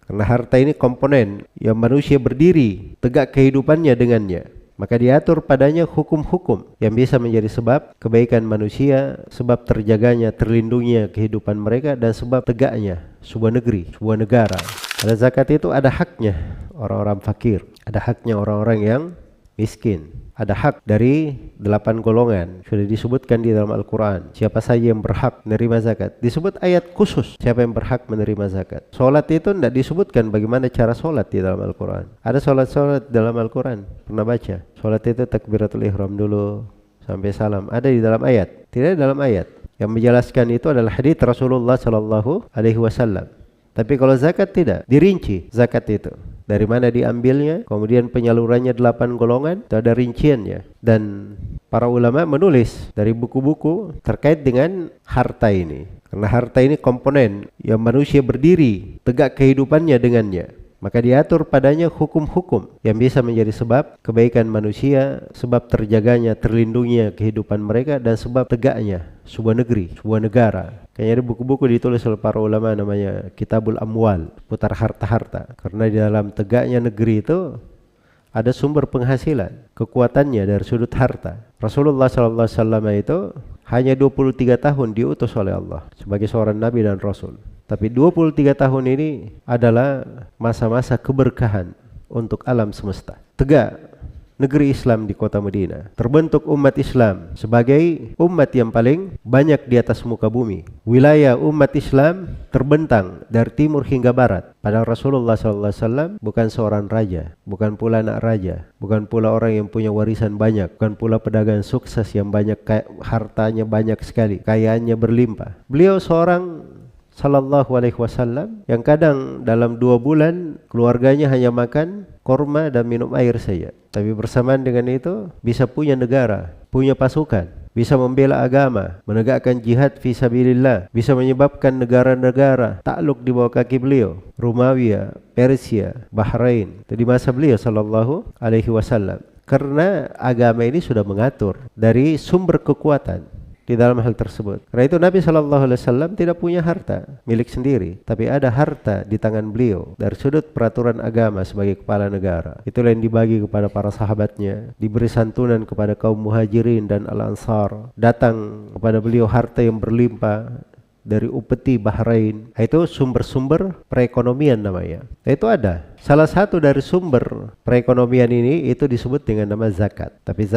Karena harta ini komponen yang manusia berdiri tegak kehidupannya dengannya. Maka diatur padanya hukum-hukum yang bisa menjadi sebab kebaikan manusia, sebab terjaganya, terlindunginya kehidupan mereka, dan sebab tegaknya sebuah negeri, sebuah negara. Pada zakat itu ada haknya orang-orang fakir, ada haknya orang-orang yang miskin, ada hak dari 8 golongan. Sudah disebutkan di dalam Al-Quran siapa saja yang berhak menerima zakat. Disebut ayat khusus siapa yang berhak menerima zakat. Sholat itu tidak disebutkan bagaimana cara sholat di dalam Al-Quran. Ada sholat dalam Al-Quran, pernah baca? Sholat itu takbiratul ihram dulu sampai salam. Ada di dalam ayat? Tidak dalam ayat. Yang menjelaskan itu adalah hadits Rasulullah Sallallahu Alaihi Wasallam. Tapi kalau zakat tidak dirinci zakat itu. Dari mana diambilnya, kemudian penyalurannya 8 golongan, itu ada rinciannya. Dan para ulama menulis dari buku-buku terkait dengan harta ini. Karena harta ini komponen yang manusia berdiri tegak kehidupannya dengannya. Maka diatur padanya hukum-hukum yang bisa menjadi sebab kebaikan manusia, sebab terjaganya, terlindunginya kehidupan mereka, dan sebab tegaknya sebuah negeri, sebuah negara. Kayaknya ada buku-buku ditulis oleh para ulama namanya Kitabul Amwal, putar harta-harta. Karena di dalam tegaknya negeri itu ada sumber penghasilan, kekuatannya dari sudut harta. Rasulullah SAW itu hanya 23 tahun diutus oleh Allah sebagai seorang nabi dan rasul. Tapi 23 tahun ini adalah masa-masa keberkahan untuk alam semesta. Tegak negeri Islam di kota Madinah. Terbentuk umat Islam sebagai umat yang paling banyak di atas muka bumi. Wilayah umat Islam terbentang dari timur hingga barat. Padahal Rasulullah SAW bukan seorang raja, bukan pula anak raja, bukan pula orang yang punya warisan banyak, bukan pula pedagang sukses yang banyak, hartanya banyak sekali, kayaannya berlimpah. Beliau seorang Sallallahu Alaihi Wasallam yang kadang dalam 2 bulan keluarganya hanya makan korma dan minum air saja. Tapi bersamaan dengan itu bisa punya negara, punya pasukan, bisa membela agama, menegakkan jihad fi sabilillah, bisa menyebabkan negara-negara takluk di bawah kaki beliau. Romawi, Persia, Bahrain, itu di masa beliau Sallallahu Alaihi Wasallam. Karena agama ini sudah mengatur dari sumber kekuatan di dalam hal tersebut. Karena itu Nabi SAW tidak punya harta milik sendiri, tapi ada harta di tangan beliau dari sudut peraturan agama sebagai kepala negara. Itulah yang dibagi kepada para sahabatnya, diberi santunan kepada kaum muhajirin dan al-ansar. Datang kepada beliau harta yang berlimpah dari upeti Bahrain. Itu sumber-sumber perekonomian namanya. Itu ada. Salah satu dari sumber perekonomian ini itu disebut dengan nama zakat. Tapi